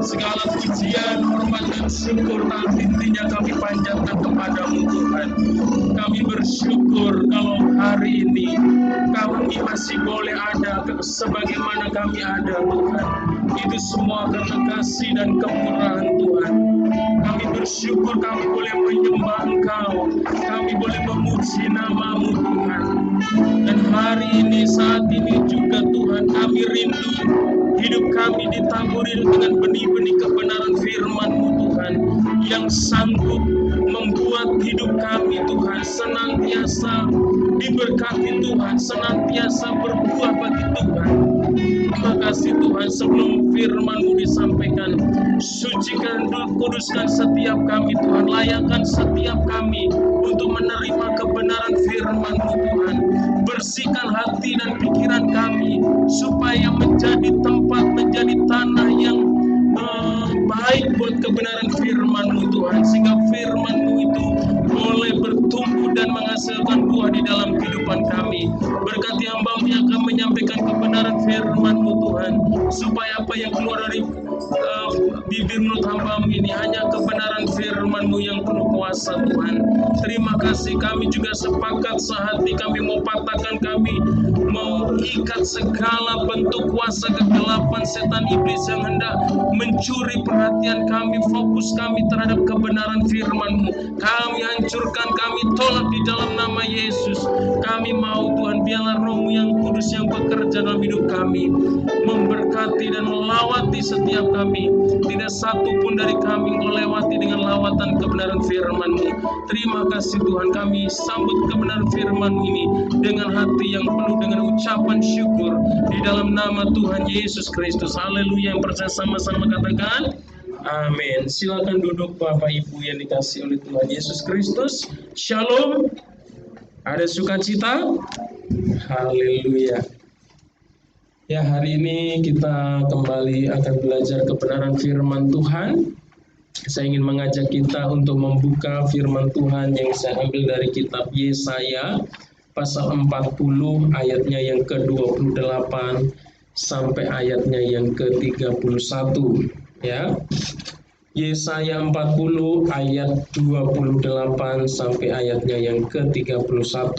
Segala pujian, hormat, dan syukur intinya kami panjatkan kepadamu Tuhan. Kami bersyukur kalau hari ini kami masih boleh ada sebagaimana kami ada Tuhan. Itu semua karena kasih dan kemurahan Tuhan. Kami bersyukur kami boleh menyembah Engkau, kami boleh memuji nama-Mu Tuhan. Dan hari ini, saat ini juga Tuhan, kami rindu hidup kami ditaburi dengan benih-benih kebenaran firman-Mu Tuhan, yang sanggup membuat hidup kami Tuhan senantiasa diberkati Tuhan, senantiasa berbuah bagi Tuhan. Terima kasih Tuhan, sebelum firman-Mu disampaikan, sucikan, kuduskan setiap kami Tuhan, layakkan setiap kami untuk menerima kebenaran firman-Mu Tuhan. Bersihkan hati dan pikiran kami supaya menjadi tempat, menjadi tanah yang baik buat kebenaran firman-Mu Tuhan, sehingga firman-Mu itu boleh bertumbuh dan menghasilkan buah di dalam kehidupan kami. Berkati hamba-Mu yang akan menyampaikan kebenaran firman-Mu Tuhan, supaya apa yang keluar dari bibir mulut hamba-Mu ini hanya kebenaran firman-Mu yang penuh kuasa Tuhan. Terima kasih, kami juga sepakat sehati, kami mau patahkan, kami mau ikat segala bentuk kuasa kegelapan setan iblis yang hendak mencuri perhatian kami, fokus kami terhadap kebenaran firman-Mu. Kami hancurkan, kami tolak di dalam nama Yesus. Kami mau Tuhan, biarlah Roh-Mu yang kudus yang bekerja dalam hidup kami, memberkati dan melawati setiap kami. Tidak satu pun dari kami Engkau lewati dengan lawatan kebenaran firman-Mu. Terima kasih Tuhan, kami sambut kebenaran firman-Mu ini dengan hati yang penuh dengan ucapan syukur di dalam nama Tuhan Yesus Kristus. Haleluya. Yang percaya sama-sama katakan amin. Silakan duduk Bapak Ibu yang dikasihi oleh Tuhan Yesus Kristus. Shalom. Ada sukacita? Haleluya. Ya, hari ini kita kembali akan belajar kebenaran firman Tuhan. Saya ingin mengajak kita untuk membuka firman Tuhan yang saya ambil dari kitab Yesaya pasal 40 ayatnya yang ke-28 sampai ayatnya yang ke-31 ya. Yesaya 40 ayat 28 sampai ayatnya yang ke-31.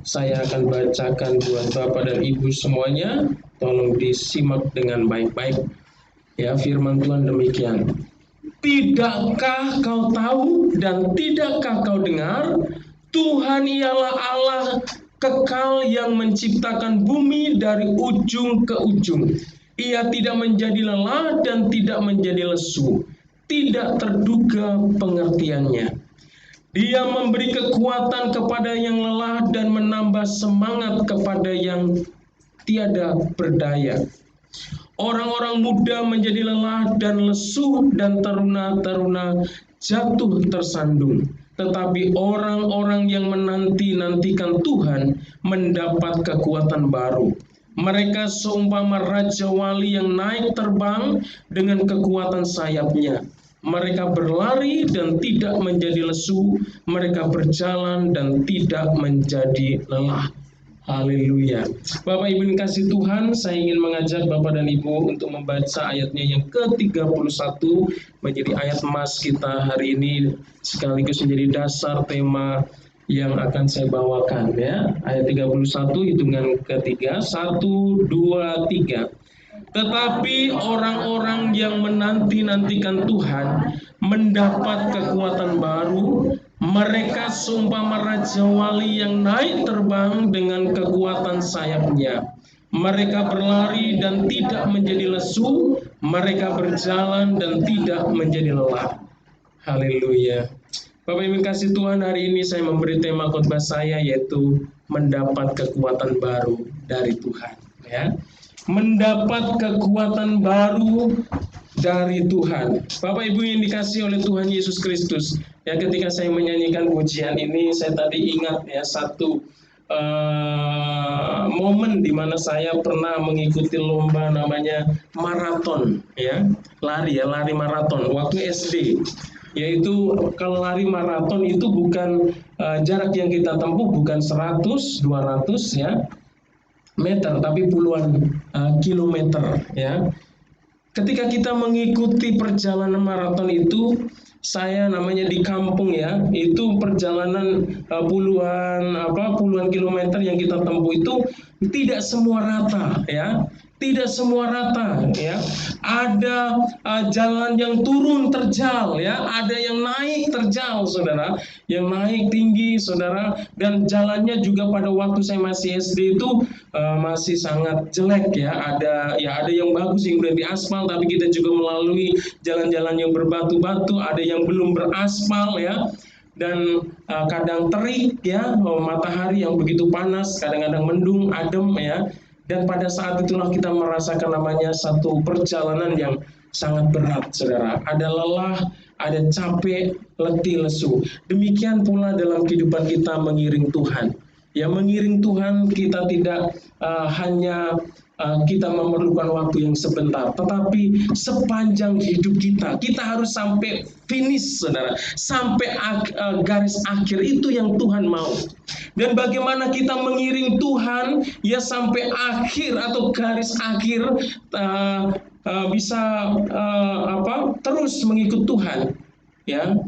Saya akan bacakan buat Bapak dan Ibu semuanya. Tolong disimak dengan baik-baik. Ya, firman Tuhan demikian. Tidakkah kau tahu dan tidakkah kau dengar? Tuhan ialah Allah kekal yang menciptakan bumi dari ujung ke ujung. Ia tidak menjadi lelah dan tidak menjadi lesu. Tidak terduga pengertiannya. Dia memberi kekuatan kepada yang lelah dan menambah semangat kepada yang tiada berdaya. Orang-orang muda menjadi lelah dan lesu, dan teruna-teruna jatuh tersandung. Tetapi orang-orang yang menanti-nantikan Tuhan mendapat kekuatan baru. Mereka seumpama raja wali yang naik terbang dengan kekuatan sayapnya. Mereka berlari dan tidak menjadi lesu, mereka berjalan dan tidak menjadi lelah. Haleluya. Bapak Ibu yang kasih Tuhan, saya ingin mengajak Bapak dan Ibu untuk membaca ayatnya yang ke-31 menjadi ayat emas kita hari ini, sekaligus menjadi dasar tema yang akan saya bawakan ya. Ayat 31 hitungan ketiga, 1, 2, 3. Tetapi orang-orang yang menanti-nantikan Tuhan mendapat kekuatan baru. Mereka seumpama raja wali yang naik terbang dengan kekuatan sayapnya. Mereka berlari dan tidak menjadi lesu. Mereka berjalan dan tidak menjadi lelah. Haleluya. Bapak Ibu kasih Tuhan, hari ini saya memberi tema khotbah saya yaitu mendapat kekuatan baru dari Tuhan. Ya. Mendapat kekuatan baru dari Tuhan. Bapak Ibu yang dikasihi oleh Tuhan Yesus Kristus, Ya, ketika saya menyanyikan pujian ini, saya tadi ingat ya satu momen di mana saya pernah mengikuti lomba namanya maraton, ya, lari maraton waktu SD. Yaitu kalau lari maraton itu bukan jarak yang kita tempuh bukan 100, 200 ya meter, tapi puluhan kilometer ya. Ketika kita mengikuti perjalanan maraton itu, saya namanya di kampung ya, itu perjalanan puluhan kilometer yang kita tempuh itu tidak semua rata ya. Tidak semua rata ya. Ada jalan yang turun terjal ya, ada yang naik terjal Saudara, yang naik tinggi Saudara, dan jalannya juga pada waktu saya masih SD itu masih sangat jelek ya. Ada yang bagus yang udah diaspal, tapi kita juga melalui jalan-jalan yang berbatu-batu, ada yang belum beraspal ya. Dan kadang terik ya, matahari yang begitu panas, kadang-kadang mendung, adem ya. Dan pada saat itulah kita merasakan namanya satu perjalanan yang sangat berat, Saudara. Ada lelah, ada capek, letih, lesu. Demikian pula dalam kehidupan kita mengiring Tuhan. Ya, mengiring Tuhan kita tidak hanya kita memerlukan waktu yang sebentar, tetapi sepanjang hidup kita harus sampai finish, Saudara, sampai garis akhir. Itu yang Tuhan mau. Dan bagaimana kita mengiring Tuhan ya sampai akhir atau garis akhir, bisa terus mengikut Tuhan ya,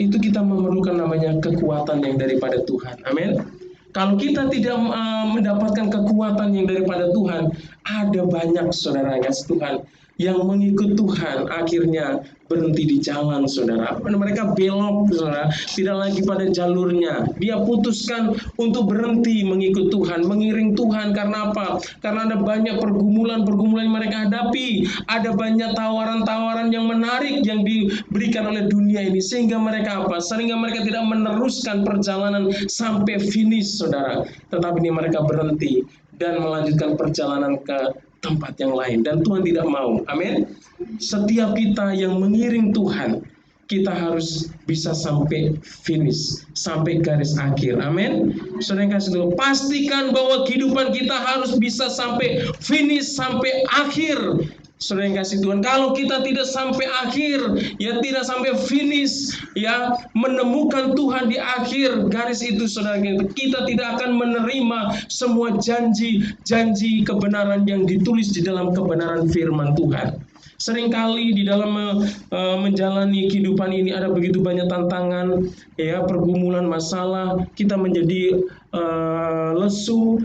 itu kita memerlukan namanya kekuatan yang daripada Tuhan. Amin. Kalau kita tidak mendapatkan kekuatan yang daripada Tuhan, ada banyak saudara kasih Tuhan yang mengikut Tuhan akhirnya berhenti di jalan, Saudara. Mereka belok, Saudara, tidak lagi pada jalurnya. Dia putuskan untuk berhenti mengikut Tuhan, mengiring Tuhan. Karena apa? Karena ada banyak pergumulan-pergumulan yang mereka hadapi. Ada banyak tawaran-tawaran yang menarik yang diberikan oleh dunia ini. Sehingga mereka apa? Sehingga mereka tidak meneruskan perjalanan sampai finish, Saudara. Tetapi ini mereka berhenti dan melanjutkan perjalanan ke tempat yang lain. Dan Tuhan tidak mau. Amin. Setiap kita yang mengiring Tuhan, kita harus bisa sampai finish, sampai garis akhir. Amin. Saudara yang kasih Tuhan, pastikan bahwa kehidupan kita harus bisa sampai finish, sampai akhir. Saudara yang kasih Tuhan, kalau kita tidak sampai akhir, ya tidak sampai finish, ya menemukan Tuhan di akhir garis itu, saudara, kita tidak akan menerima semua janji kebenaran yang ditulis di dalam kebenaran firman Tuhan. Seringkali di dalam menjalani kehidupan ini ada begitu banyak tantangan, ya, pergumulan, masalah, kita menjadi lesu,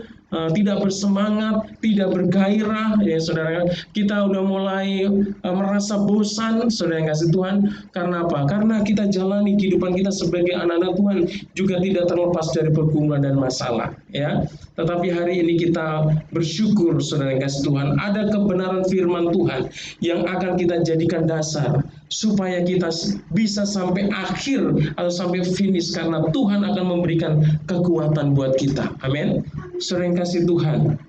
tidak bersemangat, tidak bergairah, ya saudara. Kita udah mulai merasa bosan, saudara yang kasih Tuhan. Karena apa? Karena kita jalani kehidupan kita sebagai anak-anak Tuhan juga tidak terlepas dari pergumulan dan masalah, ya. Tetapi hari ini kita bersyukur, saudara yang kasih Tuhan, ada kebenaran firman Tuhan yang akan kita jadikan dasar supaya kita bisa sampai akhir atau sampai finish, karena Tuhan akan memberikan kekuatan buat kita. Amin. Saudara yang kasih Tuhan,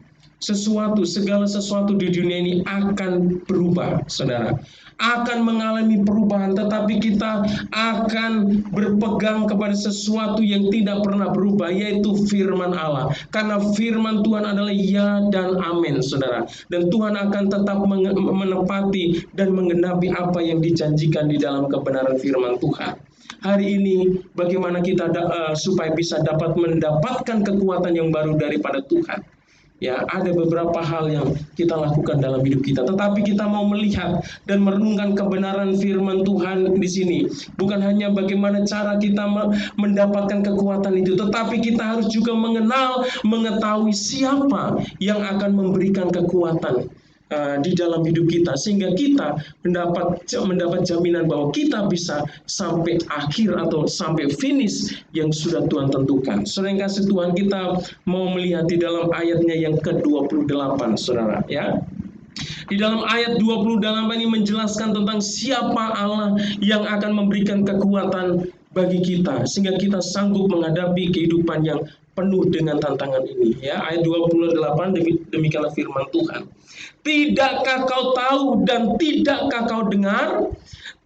segala sesuatu di dunia ini akan berubah, saudara. Akan mengalami perubahan, tetapi kita akan berpegang kepada sesuatu yang tidak pernah berubah, yaitu firman Allah. Karena firman Tuhan adalah ya dan amin, saudara. Dan Tuhan akan tetap menepati dan menggenapi apa yang dijanjikan di dalam kebenaran firman Tuhan. Hari ini bagaimana kita supaya bisa dapat mendapatkan kekuatan yang baru daripada Tuhan. Ya, ada beberapa hal yang kita lakukan dalam hidup kita, tetapi kita mau melihat dan merenungkan kebenaran firman Tuhan di sini. Bukan hanya bagaimana cara kita mendapatkan kekuatan itu, tetapi kita harus juga mengetahui siapa yang akan memberikan kekuatan di dalam hidup kita, sehingga kita mendapat jaminan bahwa kita bisa sampai akhir atau sampai finish yang sudah Tuhan tentukan. Saudara yang kasih Tuhan, kita mau melihat di dalam ayatnya yang ke-28, saudara, ya. Di dalam ayat 28 ini menjelaskan tentang siapa Allah yang akan memberikan kekuatan bagi kita sehingga kita sanggup menghadapi kehidupan yang penuh dengan tantangan ini, ya. Ayat 28, demikianlah firman Tuhan. Tidakkah kau tahu dan tidakkah kau dengar?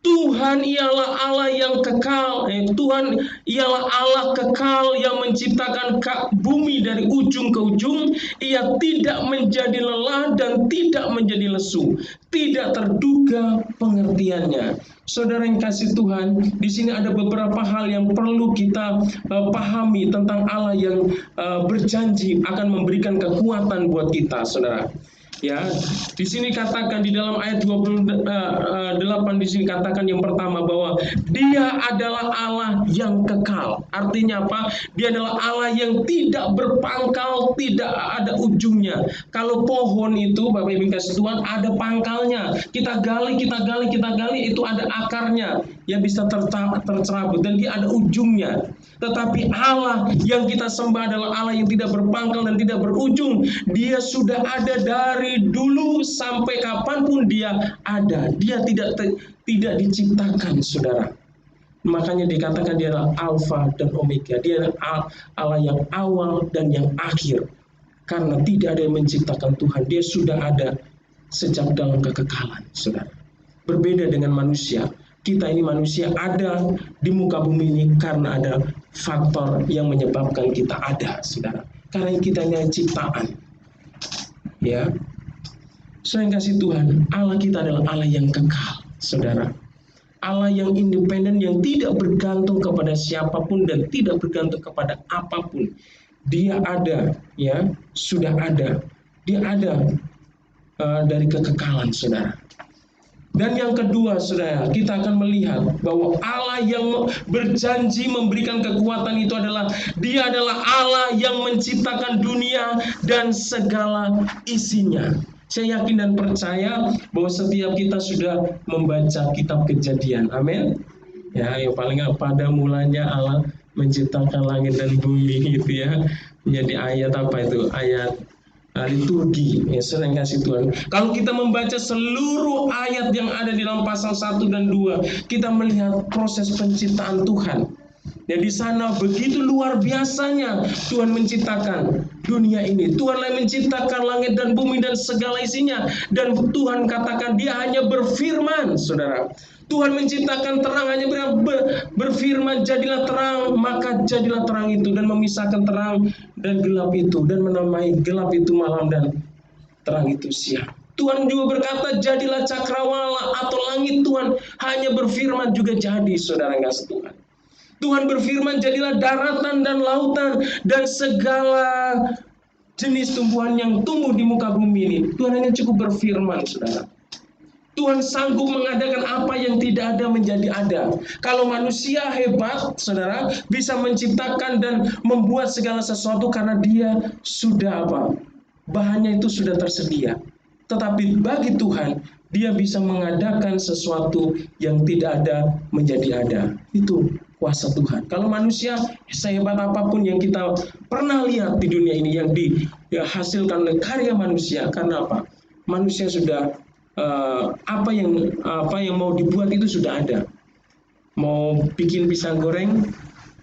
Tuhan ialah Allah yang kekal. Tuhan ialah Allah kekal yang menciptakan bumi dari ujung ke ujung. Ia tidak menjadi lelah dan tidak menjadi lesu. Tidak terduga pengertiannya. Saudara yang kasih Tuhan, di sini ada beberapa hal yang perlu kita pahami tentang Allah yang berjanji akan memberikan kekuatan buat kita, saudara. Ya, di sini katakan di dalam ayat 28 di sini katakan yang pertama bahwa Dia adalah Allah yang kekal. Artinya apa? Dia adalah Allah yang tidak berpangkal, tidak ada ujungnya. Kalau pohon itu, Bapak Ibu kasih Tuhan, ada pangkalnya. Kita gali, itu ada akarnya yang bisa tercerabut dan dia ada ujungnya. Tetapi Allah yang kita sembah adalah Allah yang tidak berpangkal dan tidak berujung. Dia sudah ada dari dulu sampai kapanpun dia ada. Dia tidak diciptakan, saudara. Makanya dikatakan dia adalah Alfa dan Omega. Dia adalah Allah yang awal dan yang akhir. Karena tidak ada yang menciptakan Tuhan. Dia sudah ada sejak dalam kekekalan, saudara. Berbeda dengan manusia. Kita ini manusia ada di muka bumi ini karena ada faktor yang menyebabkan kita ada, saudara. Karena kita ini ciptaan. Ya. Saudara yang kasih Tuhan, Allah kita adalah Allah yang kekal, saudara. Allah yang independen, yang tidak bergantung kepada siapapun dan tidak bergantung kepada apapun. Dia ada, ya, sudah ada. Dia ada dari kekekalan, saudara. Dan yang kedua, saudara, kita akan melihat bahwa Allah yang berjanji memberikan kekuatan itu adalah Dia adalah Allah yang menciptakan dunia dan segala isinya. Saya yakin dan percaya bahwa setiap kita sudah membaca kitab Kejadian. Amin. Ya, yang paling pada mulanya Allah menciptakan langit dan bumi, gitu ya. Menjadi ayat apa itu? Ayat liturgi, ya, sering kasih Tuhan. Kalau kita membaca seluruh ayat yang ada di dalam pasal 1 dan 2, kita melihat proses penciptaan Tuhan. Ya, di sana begitu luar biasanya Tuhan menciptakan dunia ini. Tuhan yang menciptakan langit dan bumi dan segala isinya. Dan Tuhan katakan Dia hanya berfirman, saudara. Tuhan menciptakan terang, hanya berfirman, jadilah terang, maka jadilah terang itu, dan memisahkan terang dan gelap itu, dan menamai gelap itu malam dan terang itu siang. Tuhan juga berkata, jadilah cakrawala atau langit. Tuhan hanya berfirman juga jadi, saudara yang kasih Tuhan. Tuhan berfirman, jadilah daratan dan lautan dan segala jenis tumbuhan yang tumbuh di muka bumi ini. Tuhan hanya cukup berfirman, saudara. Tuhan sanggup mengadakan apa yang tidak ada menjadi ada. Kalau manusia hebat, saudara, bisa menciptakan dan membuat segala sesuatu karena dia sudah apa? Bahannya itu sudah tersedia. Tetapi bagi Tuhan, Dia bisa mengadakan sesuatu yang tidak ada menjadi ada. Itu kuasa Tuhan. Kalau manusia, sehebat apapun yang kita pernah lihat di dunia ini yang dihasilkan oleh karya manusia, karena apa? Manusia sudah apa yang mau dibuat itu sudah ada. Mau bikin pisang goreng,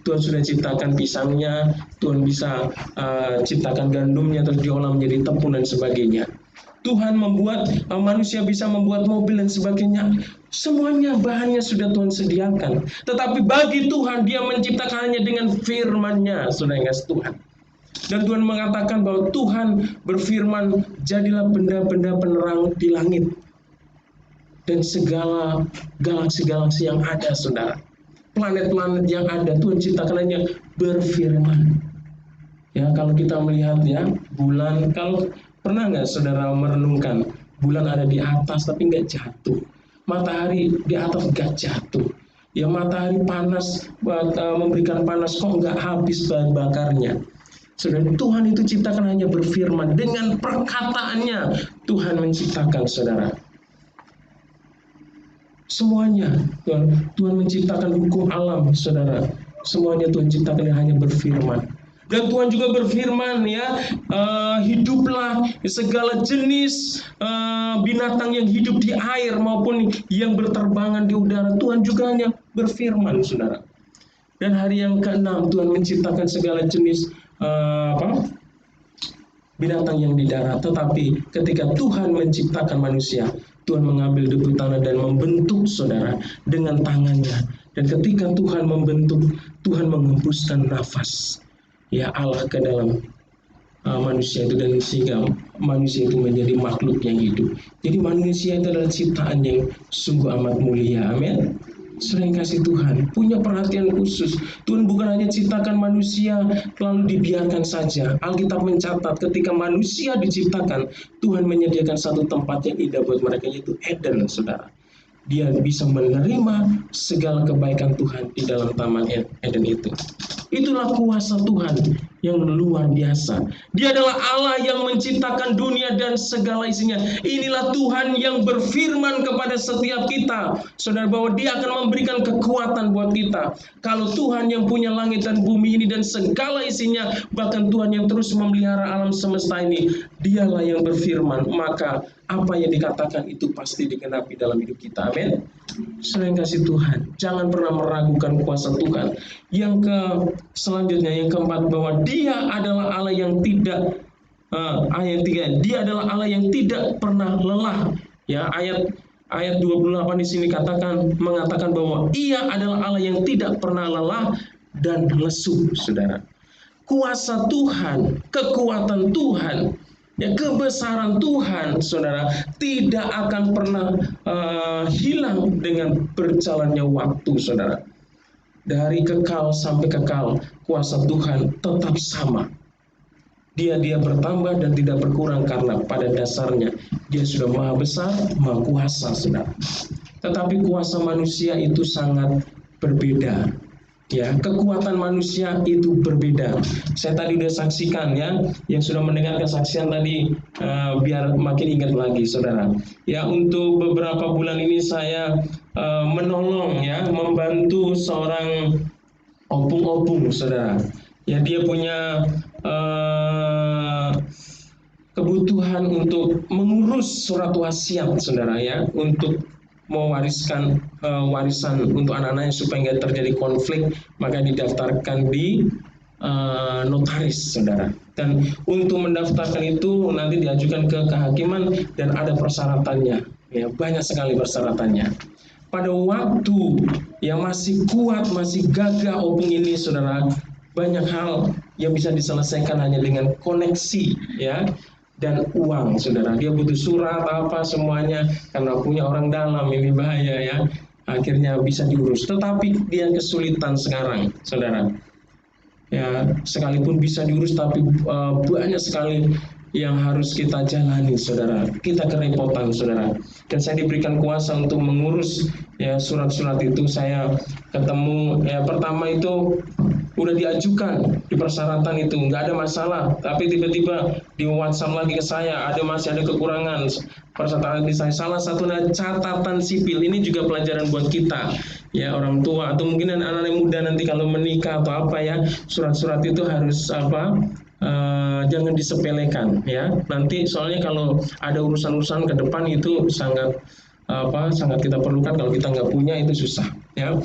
Tuhan sudah ciptakan pisangnya. Tuhan bisa ciptakan gandumnya terus diolah menjadi tepung dan sebagainya. Tuhan membuat manusia bisa membuat mobil dan sebagainya. Semuanya bahannya sudah Tuhan sediakan. Tetapi bagi Tuhan, Dia menciptakan hanya dengan firman-Nya, saudara yang kasih Tuhan. Dan Tuhan mengatakan bahwa Tuhan berfirman, jadilah benda-benda penerang di langit. Dan segala galaksi-galaksi yang ada, saudara. Planet-planet yang ada, Tuhan ciptakan hanya berfirman. Ya, kalau kita melihat ya, bulan, kalau pernah nggak saudara merenungkan, bulan ada di atas tapi nggak jatuh. Matahari di atas nggak jatuh. Ya, matahari panas, memberikan panas, kok nggak habis bahan bakarnya. Saudara, Tuhan itu ciptakan hanya berfirman. Dengan perkataannya, Tuhan menciptakan, saudara. Semuanya, Tuhan menciptakan hukum alam, saudara. Semuanya Tuhan ciptakan hanya berfirman. Dan Tuhan juga berfirman, ya, hiduplah segala jenis binatang yang hidup di air maupun yang berterbangan di udara. Tuhan juga hanya berfirman, saudara. Dan hari yang ke-6 Tuhan menciptakan segala jenis binatang yang di darat. Tetapi ketika Tuhan menciptakan manusia, Tuhan mengambil debu tanah dan membentuk saudara dengan tangannya. Dan ketika Tuhan membentuk, Tuhan mengembuskan nafas ya Allah ke dalam manusia itu, dan sehingga manusia itu menjadi makhluk yang hidup. Jadi manusia itu adalah ciptaan yang sungguh amat mulia. Amin. Sering kasih Tuhan punya perhatian khusus. Tuhan bukan hanya ciptakan manusia lalu dibiarkan saja. Alkitab mencatat ketika manusia diciptakan, Tuhan menyediakan satu tempat yang indah buat mereka, yaitu Eden, saudara. Dia bisa menerima segala kebaikan Tuhan di dalam taman Eden itu. Itulah kuasa Tuhan yang luar biasa. Dia adalah Allah yang menciptakan dunia dan segala isinya. Inilah Tuhan yang berfirman kepada setiap kita, saudara, bahwa Dia akan memberikan kekuatan buat kita. Kalau Tuhan yang punya langit dan bumi ini dan segala isinya, bahkan Tuhan yang terus memelihara alam semesta ini, Dialah yang berfirman, maka apa yang dikatakan itu pasti digenapi dalam hidup kita. Amin. Selain kasih Tuhan, jangan pernah meragukan kuasa Tuhan. Yang selanjutnya, yang keempat, bahwa Dia adalah Allah yang tidak ayat 3, Dia adalah Allah yang tidak pernah lelah. Ya, ayat 28 di sini mengatakan bahwa Ia adalah Allah yang tidak pernah lelah dan lesu, saudara. Kuasa Tuhan, kekuatan Tuhan, ya, kebesaran Tuhan, saudara, tidak akan pernah hilang dengan berjalannya waktu, saudara. Dari kekal sampai kekal, kuasa Tuhan tetap sama. Dia bertambah dan tidak berkurang, karena pada dasarnya Dia sudah maha besar, maha kuasa, saudara. Tetapi kuasa manusia itu sangat berbeda. Ya, kekuatan manusia itu berbeda. Saya tadi udah saksikan ya, yang sudah mendengar kesaksian tadi, biar makin ingat lagi, saudara. Ya, untuk beberapa bulan ini saya menolong ya, membantu seorang opung-opung, saudara. Ya, dia punya kebutuhan untuk mengurus surat wasiat, saudara, ya, untuk mewariskan warisan untuk anak-anaknya supaya nggak terjadi konflik, maka didaftarkan di notaris, saudara. Dan untuk mendaftarkan itu nanti diajukan ke kehakiman dan ada persyaratannya, ya, banyak sekali persyaratannya. Pada waktu yang masih kuat, masih gagah opung ini, saudara, banyak hal yang bisa diselesaikan hanya dengan koneksi, ya, dan uang, saudara. Dia butuh surat apa semuanya, karena punya orang dalam, ini bahaya ya. Akhirnya bisa diurus, tetapi dia kesulitan sekarang, saudara. Ya, sekalipun bisa diurus, tapi banyak sekali yang harus kita jalani, saudara. Kita kerepotan, saudara. Dan saya diberikan kuasa untuk mengurus ya surat-surat itu. Saya ketemu, ya, pertama itu udah diajukan di persyaratan itu, nggak ada masalah, tapi tiba-tiba di WhatsApp lagi ke saya, masih ada kekurangan persyaratan di saya. Salah satunya catatan sipil. Ini juga pelajaran buat kita, ya, orang tua atau mungkin anak-anak muda nanti kalau menikah atau apa ya, surat-surat itu harus jangan disepelekan ya. Nanti soalnya kalau ada urusan-urusan ke depan itu sangat kita perlukan. Kalau kita nggak punya itu susah ya.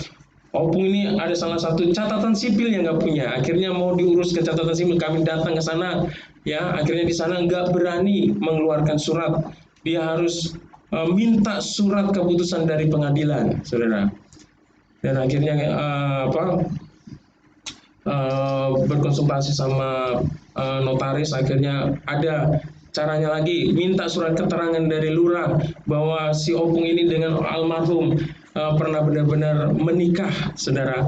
Opung ini ada salah satu catatan sipil yang nggak punya. Akhirnya mau diurus ke catatan sipil, kami datang ke sana, ya. Akhirnya di sana nggak berani mengeluarkan surat. Dia harus minta surat keputusan dari pengadilan, saudara. Dan akhirnya berkonsultasi sama notaris. Akhirnya ada caranya lagi, minta surat keterangan dari lurah bahwa si opung ini dengan almarhum pernah benar-benar menikah, saudara.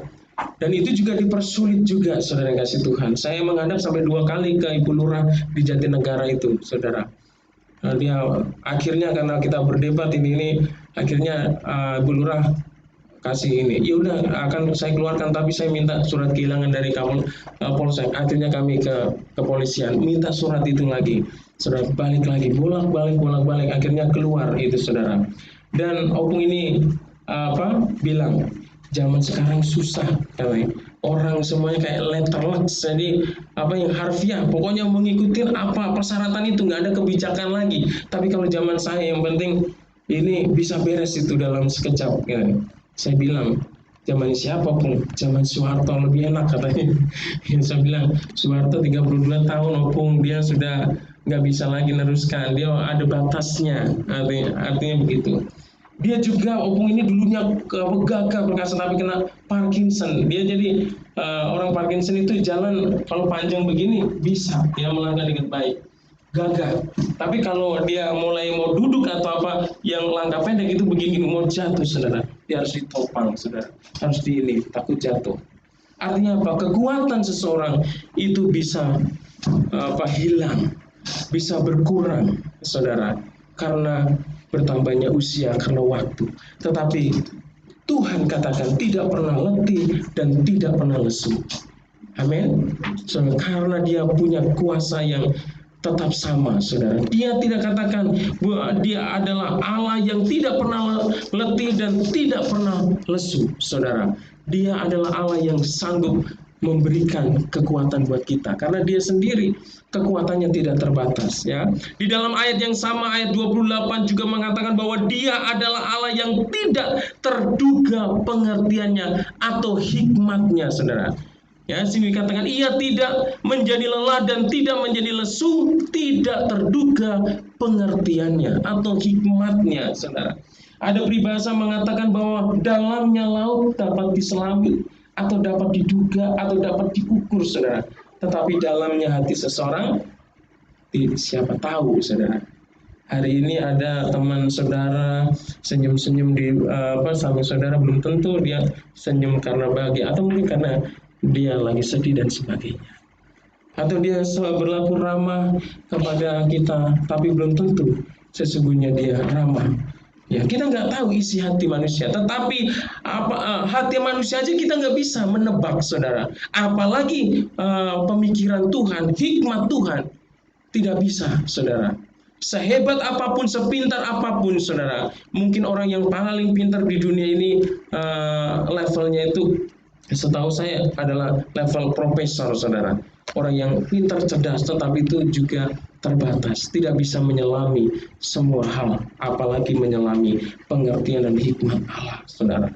Dan itu juga dipersulit juga, saudara yang kasih Tuhan. Saya menghadap sampai 2 kali ke Ibu Lurah di Jatinegara itu, saudara. Dia akhirnya karena kita berdebat ini akhirnya Ibu Lurah kasih ini, ya udah akan saya keluarkan, tapi saya minta surat kehilangan dari kamu polsek. Akhirnya kami ke kepolisian minta surat itu lagi, saudara, balik lagi, bolak-balik, akhirnya keluar itu, saudara. Dan opung ini bilang zaman sekarang susah, orang semuanya kayak letterless, jadi yang harfiah, pokoknya mengikuti apa persyaratan itu, nggak ada kebijakan lagi. Tapi kalau zaman saya yang penting ini bisa beres itu dalam sekejap, ya. Saya bilang zaman siapapun, zaman Soeharto lebih enak katanya. Saya bilang Soeharto 32 tahun opung, dia sudah nggak bisa lagi neruskan, dia ada batasnya, artinya begitu. Dia juga opung ini dulunya gagah perkasa tapi kena Parkinson. Dia jadi orang Parkinson itu jalan kalau panjang begini bisa dia melangkah dengan baik, gagah. Tapi kalau dia mulai mau duduk atau apa yang langkah pendek itu begini mau jatuh, saudara. Dia harus ditopang, saudara. Harus takut jatuh. Artinya apa? Kekuatan seseorang itu bisa hilang, bisa berkurang, saudara, karena bertambahnya usia, karena waktu. Tetapi Tuhan katakan tidak pernah letih dan tidak pernah lesu. Amin. So, karena dia punya kuasa yang tetap sama, saudara. Dia tidak katakan bahwa dia adalah Allah yang tidak pernah letih dan tidak pernah lesu, saudara. Dia adalah Allah yang sanggup memberikan kekuatan buat kita karena dia sendiri kekuatannya tidak terbatas, ya. Di dalam ayat yang sama, ayat 28 juga mengatakan bahwa dia adalah Allah yang tidak terduga pengertiannya atau hikmatnya, saudara. Ya, sini dikatakan ia tidak menjadi lelah dan tidak menjadi lesu, tidak terduga pengertiannya atau hikmatnya, saudara. Ada peribahasa mengatakan bahwa dalamnya laut dapat diselami atau dapat diduga atau dapat diukur, saudara. Tetapi dalamnya hati seseorang siapa tahu, saudara. Hari ini ada teman saudara senyum-senyum di sama saudara, belum tentu dia senyum karena bahagia atau mungkin karena dia lagi sedih dan sebagainya. Atau dia berlaku ramah kepada kita, tapi belum tentu sesungguhnya dia ramah. Ya, kita nggak tahu isi hati manusia, tetapi hati manusia aja kita nggak bisa menebak, saudara. Apalagi pemikiran Tuhan, hikmat Tuhan, tidak bisa, saudara. Sehebat apapun, sepintar apapun, saudara. Mungkin orang yang paling pintar di dunia ini levelnya itu, setahu saya adalah level profesor, saudara. Orang yang pintar, cerdas, tetapi itu juga terbatas, tidak bisa menyelami semua hal, apalagi menyelami pengertian dan hikmat Allah, saudara.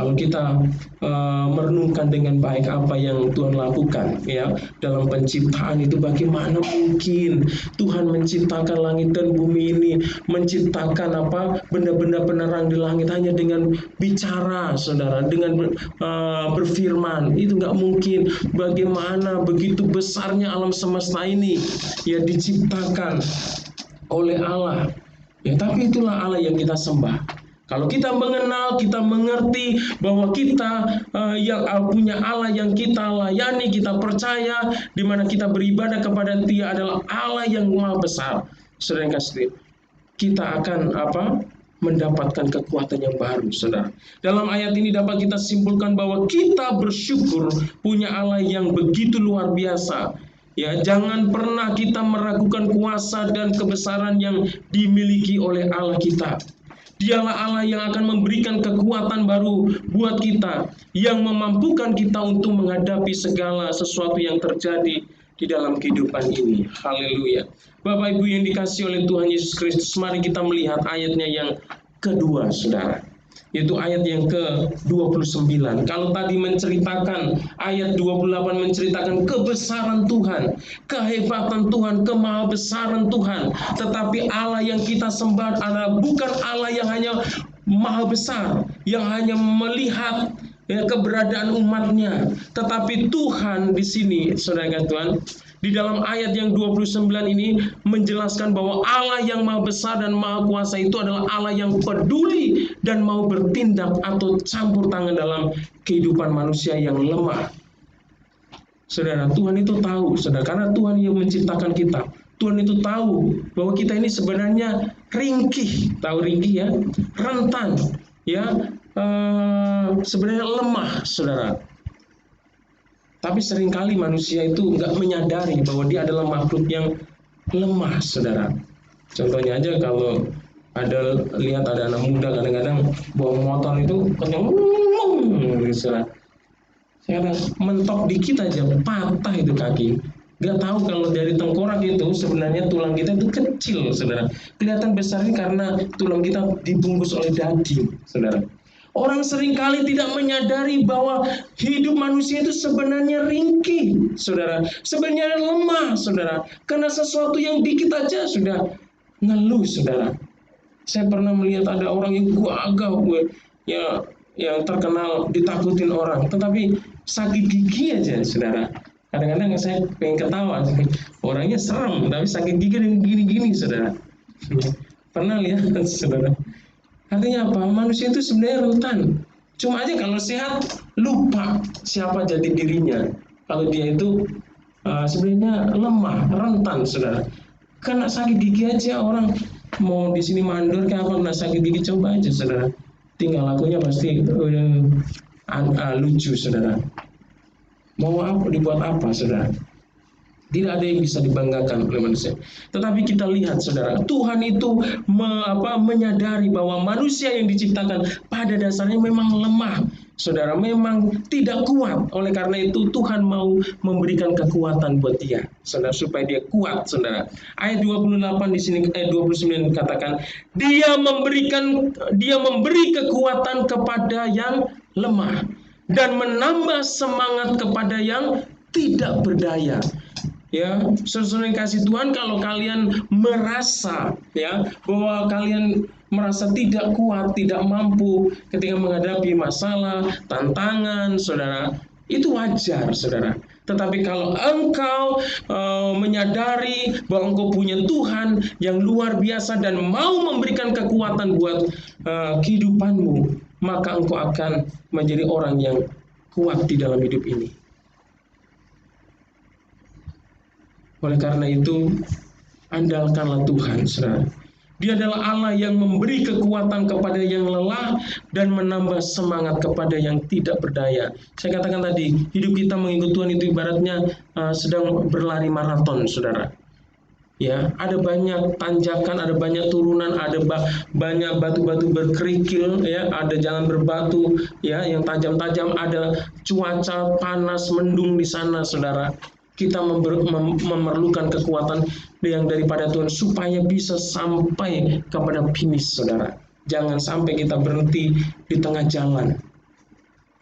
Kalau kita merenungkan dengan baik apa yang Tuhan lakukan, ya, dalam penciptaan itu, bagaimana mungkin Tuhan menciptakan langit dan bumi ini, menciptakan benda-benda penerang di langit hanya dengan bicara, saudara, dengan berfirman. Itu nggak mungkin. Bagaimana begitu besarnya alam semesta ini, ya, diciptakan oleh Allah, ya, tapi itulah Allah yang kita sembah. Kalau kita mengenal, kita mengerti bahwa kita yang punya Allah yang kita layani, kita percaya, di mana kita beribadah kepada Dia adalah Allah yang Maha Besar. Saudara yang kasih, kita akan mendapatkan kekuatan yang baru, saudara. Dalam ayat ini dapat kita simpulkan bahwa kita bersyukur punya Allah yang begitu luar biasa. Ya, jangan pernah kita meragukan kuasa dan kebesaran yang dimiliki oleh Allah kita. Dialah Allah yang akan memberikan kekuatan baru buat kita, yang memampukan kita untuk menghadapi segala sesuatu yang terjadi di dalam kehidupan ini. Haleluya. Bapak Ibu yang dikasihi oleh Tuhan Yesus Kristus, mari kita melihat ayatnya yang kedua, saudara. Yaitu ayat yang ke-29. Kalau tadi menceritakan, ayat 28 menceritakan kebesaran Tuhan, kehebatan Tuhan, kemahabesaran Tuhan. Tetapi Allah yang kita sembah adalah bukan Allah yang hanya maha besar, yang hanya melihat keberadaan umatnya. Tetapi Tuhan di sini, saudara Tuhan, di dalam ayat yang 29 ini menjelaskan bahwa Allah yang maha besar dan maha kuasa itu adalah Allah yang peduli dan mau bertindak atau campur tangan dalam kehidupan manusia yang lemah. Saudara, Tuhan itu tahu, saudara, karena Tuhan yang menciptakan kita. Tuhan itu tahu bahwa kita ini sebenarnya ringkih, tahu ringkih, ya, rentan, ya, sebenarnya lemah, saudara. Tapi seringkali manusia itu nggak menyadari bahwa dia adalah makhluk yang lemah, saudara. Contohnya aja kalau lihat ada anak muda kadang-kadang bawa motor itu kencang, saudara. Saya mentok dikit aja patah itu kaki. Nggak tahu kalau dari tengkorak itu sebenarnya tulang kita itu kecil, saudara. Kelihatan besar ini karena tulang kita dibungkus oleh daging, saudara. Orang seringkali tidak menyadari bahwa hidup manusia itu sebenarnya ringkih, saudara. Sebenarnya lemah, saudara. Karena sesuatu yang dikit aja sudah ngeluh, saudara. Saya pernah melihat ada orang yang gagah, ya, yang terkenal ditakutin orang, tetapi sakit gigi aja, saudara. Kadang-kadang saya pengen ketawa, orangnya serem, tapi sakit gigi dan gini-gini, saudara. Pernah lihat, saudara? Artinya apa? Manusia itu sebenarnya rentan. Cuma aja kalau sehat, lupa siapa jadi dirinya. Kalau dia itu sebenarnya lemah, rentan, saudara. Karena sakit gigi aja orang mau di sini mandor kayak apa, kena sakit gigi, coba aja, saudara. Tinggal lakunya pasti lucu, saudara. Mau apa, dibuat apa, saudara? Tidak ada yang bisa dibanggakan oleh manusia. Tetapi kita lihat, saudara, Tuhan itu menyadari bahwa manusia yang diciptakan pada dasarnya memang lemah, saudara, memang tidak kuat. Oleh karena itu Tuhan mau memberikan kekuatan buat dia, saudara, supaya dia kuat, saudara. Ayat 28 di sini, ayat 29 dikatakan, Dia memberi kekuatan kepada yang lemah dan menambah semangat kepada yang tidak berdaya. Ya, saudara yang kasih Tuhan, kalau kalian merasa bahwa kalian merasa tidak kuat, tidak mampu ketika menghadapi masalah, tantangan, saudara, itu wajar, saudara. Tetapi kalau engkau menyadari bahwa engkau punya Tuhan yang luar biasa dan mau memberikan kekuatan buat kehidupanmu, maka engkau akan menjadi orang yang kuat di dalam hidup ini. Oleh karena itu, andalkanlah Tuhan, saudara. Dia adalah Allah yang memberi kekuatan kepada yang lelah dan menambah semangat kepada yang tidak berdaya. Saya katakan tadi, hidup kita mengikut Tuhan itu ibaratnya sedang berlari maraton, saudara. Ya, ada banyak tanjakan, ada banyak turunan, ada banyak batu-batu berkerikil, ya, ada jalan berbatu, ya, yang tajam-tajam, ada cuaca panas mendung di sana, saudara. Kita memerlukan kekuatan yang daripada Tuhan supaya bisa sampai kepada finish, saudara. Jangan sampai kita berhenti di tengah jalan.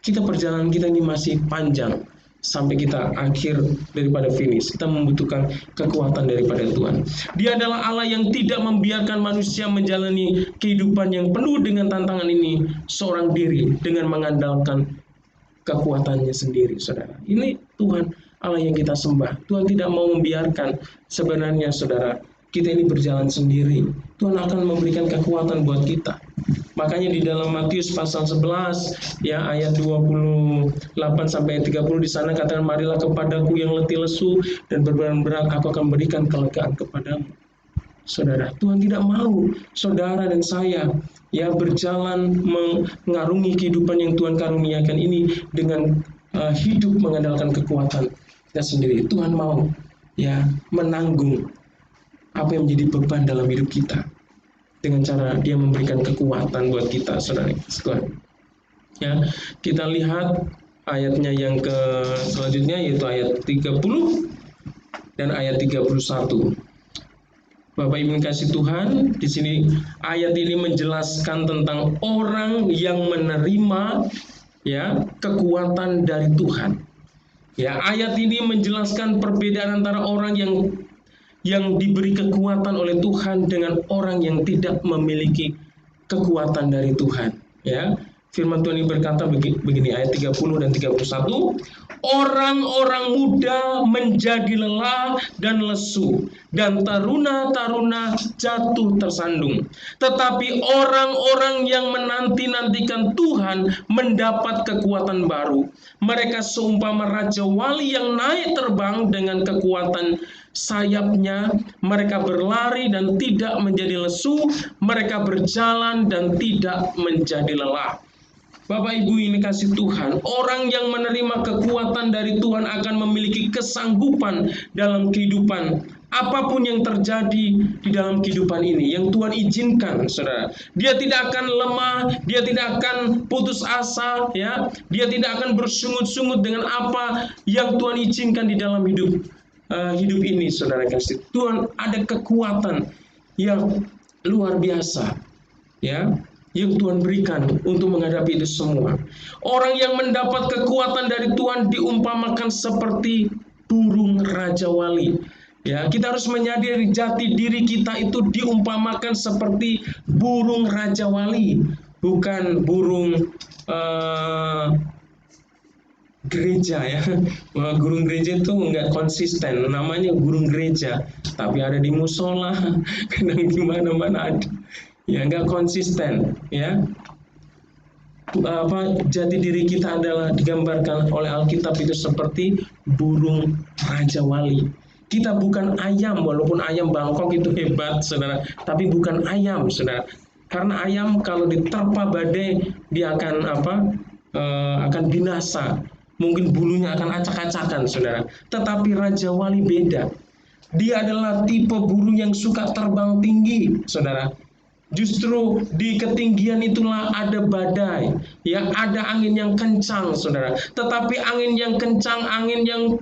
Perjalanan kita ini masih panjang sampai kita akhir daripada finish. Kita membutuhkan kekuatan daripada Tuhan. Dia adalah Allah yang tidak membiarkan manusia menjalani kehidupan yang penuh dengan tantangan ini seorang diri dengan mengandalkan kekuatannya sendiri, saudara. Ini Tuhan Allah yang kita sembah. Tuhan tidak mau membiarkan sebenarnya, saudara, kita ini berjalan sendiri. Tuhan akan memberikan kekuatan buat kita. Makanya di dalam Matius pasal 11 ya ayat 28 sampai 30 di sana katakan, marilah kepadaku yang letih lesu dan berbeban-berat, aku akan berikan kelegaan kepadamu. Saudara, Tuhan tidak mau saudara dan saya berjalan mengarungi kehidupan yang Tuhan karuniakan ini dengan hidup mengandalkan kekuatan kita sendiri. Tuhan mau menanggung apa yang menjadi beban dalam hidup kita dengan cara Dia memberikan kekuatan buat kita, saudara. Ya, kita lihat ayatnya yang selanjutnya yaitu ayat 30 dan ayat 31. Bapak Ibu kasih Tuhan, di sini ayat ini menjelaskan tentang orang yang menerima kekuatan dari Tuhan. Ya, ayat ini menjelaskan perbedaan antara orang yang diberi kekuatan oleh Tuhan dengan orang yang tidak memiliki kekuatan dari Tuhan. Ya, firman Tuhan ini berkata begini ayat 30 dan 31. Orang-orang muda menjadi lelah dan lesu, dan taruna-taruna jatuh tersandung. Tetapi orang-orang yang menanti-nantikan Tuhan mendapat kekuatan baru. Mereka seumpama raja wali yang naik terbang dengan kekuatan sayapnya. Mereka berlari dan tidak menjadi lesu. Mereka berjalan dan tidak menjadi lelah. Bapak Ibu ini kasih Tuhan, orang yang menerima kekuatan dari Tuhan akan memiliki kesanggupan dalam kehidupan. Apapun yang terjadi di dalam kehidupan ini, yang Tuhan izinkan, saudara. Dia tidak akan lemah, dia tidak akan putus asa, dia tidak akan bersungut-sungut dengan apa yang Tuhan izinkan di dalam hidup ini, saudara kasih. Tuhan ada kekuatan yang luar biasa, yang Tuhan berikan untuk menghadapi itu semua. Orang yang mendapat kekuatan dari Tuhan diumpamakan seperti burung Raja Wali. Ya, kita harus menyadari jati diri kita itu diumpamakan seperti burung Raja Wali, bukan burung gereja ya. Burung gereja itu nggak konsisten, namanya burung gereja, tapi ada di musola, kadang di mana-mana ada. Ya, nggak konsisten ya. Jati diri kita adalah digambarkan oleh Alkitab itu seperti burung Raja Wali. Kita bukan ayam, walaupun ayam Bangkok itu hebat, saudara, tapi bukan ayam, saudara. Karena ayam kalau diterpa badai dia akan akan binasa. Mungkin bulunya akan acak-acakan, saudara. Tetapi Raja Wali beda. Dia adalah tipe burung yang suka terbang tinggi, saudara. Justru di ketinggian itulah ada badai, ya, ada angin yang kencang, saudara. Tetapi angin yang kencang, angin yang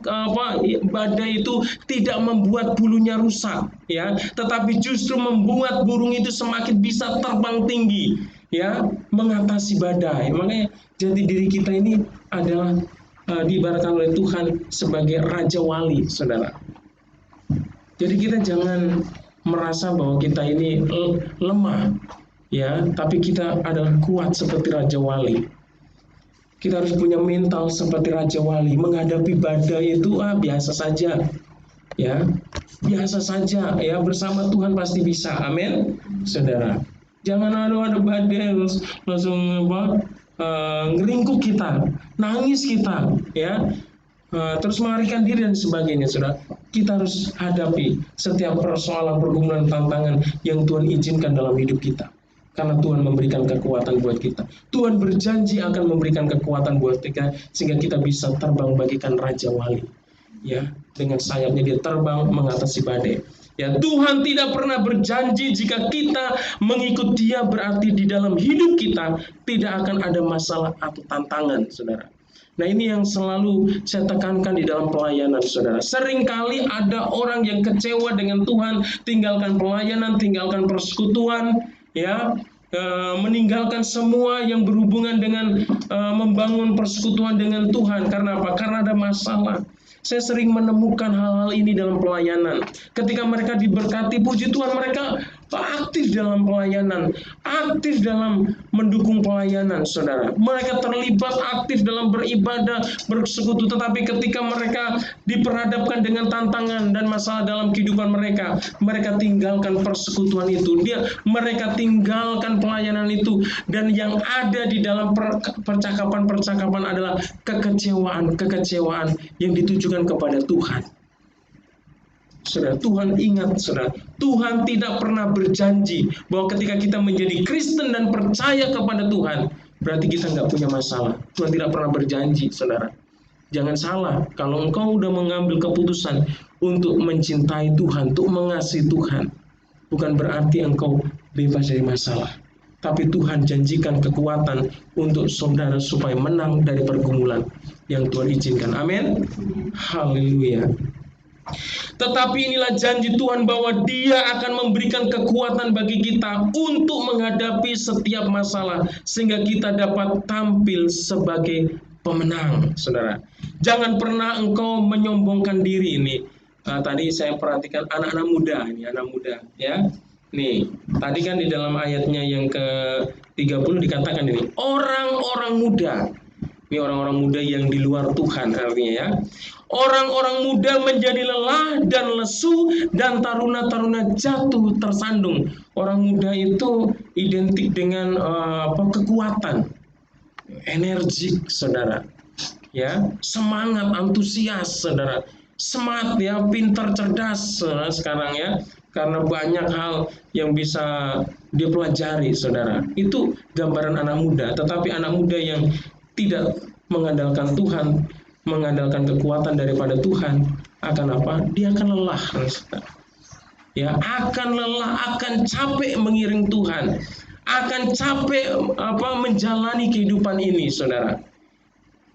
badai itu tidak membuat bulunya rusak, ya. Tetapi justru membuat burung itu semakin bisa terbang tinggi, ya, mengatasi badai. Makanya jati diri kita ini adalah diibaratkan oleh Tuhan sebagai Raja Wali, saudara. Jadi kita jangan merasa bahwa kita ini lemah, ya, tapi kita adalah kuat seperti Raja Wali. Kita harus punya mental seperti Raja Wali. Menghadapi badai itu biasa saja, ya, biasa saja, ya, bersama Tuhan pasti bisa. Amin, saudara. Jangan ada badai langsung ngeringkuk kita, nangis kita, ya. Terus melarikan diri dan sebagainya, saudara. Kita harus hadapi setiap persoalan, pergumulan, tantangan yang Tuhan izinkan dalam hidup kita. Karena Tuhan memberikan kekuatan buat kita. Tuhan berjanji akan memberikan kekuatan buat kita sehingga kita bisa terbang bagikan Raja Wali. Ya, dengan sayapnya dia terbang mengatasi badai. Ya, Tuhan tidak pernah berjanji jika kita mengikut Dia berarti di dalam hidup kita tidak akan ada masalah atau tantangan, saudara. Nah, ini yang selalu saya tekankan di dalam pelayanan, saudara. Seringkali ada orang yang kecewa dengan Tuhan, tinggalkan pelayanan, tinggalkan persekutuan, ya, meninggalkan semua yang berhubungan dengan membangun persekutuan dengan Tuhan. Karena apa? Karena ada masalah. Saya sering menemukan hal-hal ini dalam pelayanan. Ketika mereka diberkati, puji Tuhan, mereka aktif dalam pelayanan, aktif dalam mendukung pelayanan, saudara. Mereka terlibat aktif dalam beribadah, bersekutu. Tetapi ketika mereka diperhadapkan dengan tantangan dan masalah dalam kehidupan mereka, mereka tinggalkan persekutuan itu. Mereka tinggalkan pelayanan itu. Dan yang ada di dalam percakapan-percakapan adalah kekecewaan yang ditujukan kepada Tuhan. Saudara, Tuhan ingat, saudara, Tuhan tidak pernah berjanji bahwa ketika kita menjadi Kristen dan percaya kepada Tuhan, berarti kita nggak punya masalah. Tuhan tidak pernah berjanji, saudara. Jangan salah, kalau engkau udah mengambil keputusan untuk mencintai Tuhan, untuk mengasihi Tuhan, bukan berarti engkau bebas dari masalah. Tapi Tuhan janjikan kekuatan untuk saudara supaya menang dari pergumulan yang Tuhan izinkan. Amin. Haleluya. Tetapi inilah janji Tuhan bahwa Dia akan memberikan kekuatan bagi kita untuk menghadapi setiap masalah sehingga kita dapat tampil sebagai pemenang, saudara. Jangan pernah engkau menyombongkan diri ini. Tadi saya perhatikan anak-anak muda, ini anak muda, ya. Nih, tadi kan di dalam ayatnya yang ke-30 dikatakan ini, orang-orang muda. Ini orang-orang muda yang di luar Tuhan artinya, ya. Orang-orang muda menjadi lelah dan lesu dan taruna-taruna jatuh tersandung. Orang muda itu identik dengan kekuatan, energik, saudara. Ya, semangat, antusias, saudara. Smart, ya, pintar, cerdas, saudara, sekarang, ya. Karena banyak hal yang bisa dipelajari, saudara. Itu gambaran anak muda. Tetapi anak muda yang tidak mengandalkan Tuhan, mengandalkan kekuatan daripada Tuhan, akan apa? Dia akan lelah, ya, akan lelah, akan capek mengiring Tuhan, akan capek menjalani kehidupan ini, saudara.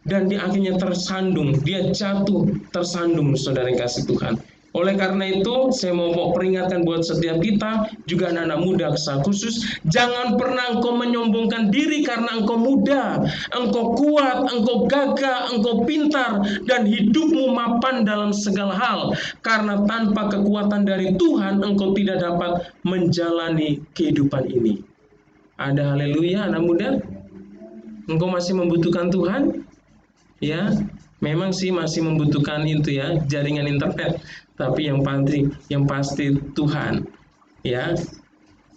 Dan dia akhirnya tersandung, dia jatuh tersandung, saudara yang kasih Tuhan. Oleh karena itu, saya mau peringatkan buat setiap kita, juga anak-anak muda secara khusus, jangan pernah engkau menyombongkan diri karena engkau muda, engkau kuat, engkau gagah, engkau pintar, dan hidupmu mapan dalam segala hal. Karena tanpa kekuatan dari Tuhan, engkau tidak dapat menjalani kehidupan ini. Ada haleluya, anak muda? Engkau masih membutuhkan Tuhan? Ya, memang sih masih membutuhkan itu ya, jaringan internet. Tapi yang pasti Tuhan ya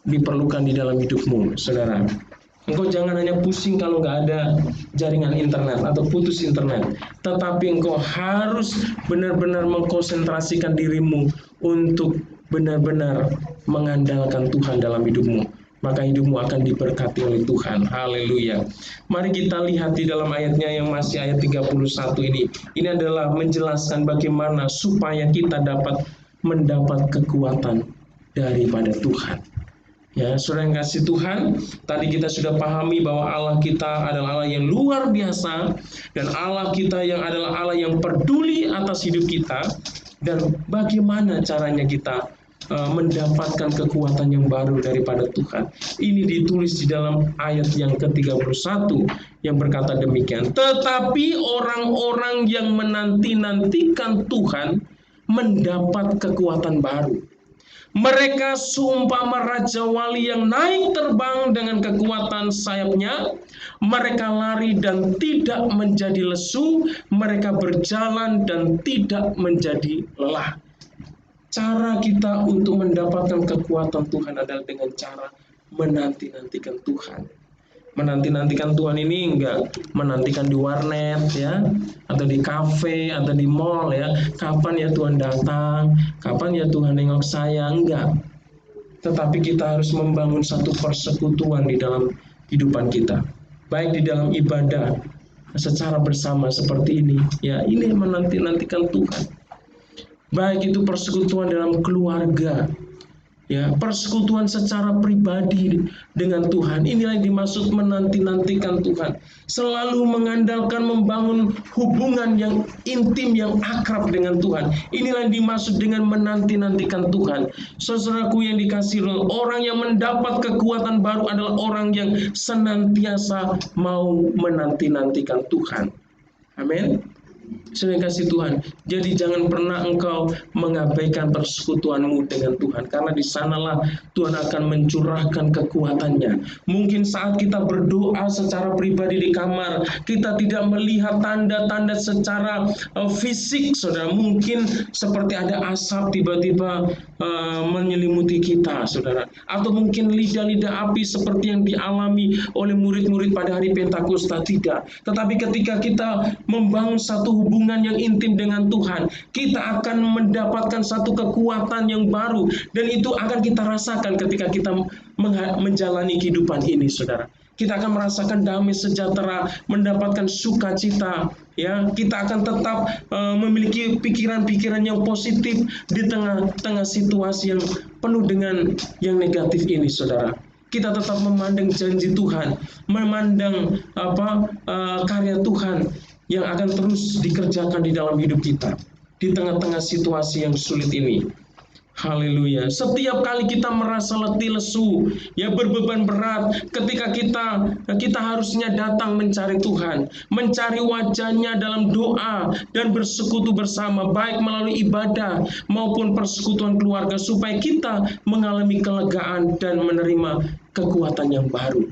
diperlukan di dalam hidupmu, saudara. Engkau jangan hanya pusing kalau nggak ada jaringan internet atau putus internet, tetapi engkau harus benar-benar mengkonsentrasikan dirimu untuk benar-benar mengandalkan Tuhan dalam hidupmu. Maka hidupmu akan diberkati oleh Tuhan. Haleluya. Mari kita lihat di dalam ayatnya yang masih ayat 31 ini. Ini adalah menjelaskan bagaimana supaya kita dapat mendapat kekuatan daripada Tuhan. Ya, saudara yang kasih Tuhan, tadi kita sudah pahami bahwa Allah kita adalah Allah yang luar biasa, dan Allah kita yang adalah Allah yang peduli atas hidup kita, dan bagaimana caranya kita mendapatkan kekuatan yang baru daripada Tuhan. Ini ditulis di dalam ayat yang ke-31 yang berkata demikian. Tetapi orang-orang yang menanti-nantikan Tuhan mendapat kekuatan baru. Mereka seumpama raja wali yang naik terbang dengan kekuatan sayapnya. Mereka lari dan tidak menjadi lesu. Mereka berjalan dan tidak menjadi lelah. Cara kita untuk mendapatkan kekuatan Tuhan adalah dengan cara menanti-nantikan Tuhan. Menanti-nantikan Tuhan ini enggak menantikan di warnet ya, atau di kafe, atau di mall ya. Kapan ya Tuhan datang? Kapan ya Tuhan nengok saya? Enggak. Tetapi kita harus membangun satu persekutuan di dalam kehidupan kita. Baik di dalam ibadah secara bersama seperti ini. Ya, ini menanti-nantikan Tuhan. Baik itu persekutuan dalam keluarga, ya, persekutuan secara pribadi dengan Tuhan. Inilah yang dimaksud menanti-nantikan Tuhan. Selalu mengandalkan membangun hubungan yang intim, yang akrab dengan Tuhan. Inilah yang dimaksud dengan menanti-nantikan Tuhan. Saudaraku yang dikasihi, orang yang mendapat kekuatan baru adalah orang yang senantiasa mau menanti-nantikan Tuhan. Amin. Saudara kasih Tuhan, jadi jangan pernah engkau mengabaikan persekutuanmu dengan Tuhan, karena di sanalah Tuhan akan mencurahkan kekuatannya. Mungkin saat kita berdoa secara pribadi di kamar, kita tidak melihat tanda-tanda secara fisik, saudara. Mungkin seperti ada asap tiba-tiba menyelimuti kita, saudara. Atau mungkin lidah-lidah api seperti yang dialami oleh murid-murid pada hari Pentakosta, tidak. Tetapi ketika kita membangun satu hubungan yang intim dengan Tuhan, kita akan mendapatkan satu kekuatan yang baru, dan itu akan kita rasakan ketika kita menjalani kehidupan ini, saudara. Kita akan merasakan damai sejahtera, mendapatkan sukacita, ya. Kita akan tetap memiliki pikiran-pikiran yang positif di tengah-tengah situasi yang penuh dengan yang negatif ini, saudara. Kita tetap memandang janji Tuhan, memandang karya Tuhan yang akan terus dikerjakan di dalam hidup kita di tengah-tengah situasi yang sulit ini. Haleluya. Setiap kali kita merasa letih lesu, ya berbeban berat, ketika kita harusnya datang mencari Tuhan, mencari wajahnya dalam doa dan bersekutu bersama, baik melalui ibadah maupun persekutuan keluarga, supaya kita mengalami kelegaan dan menerima kekuatan yang baru.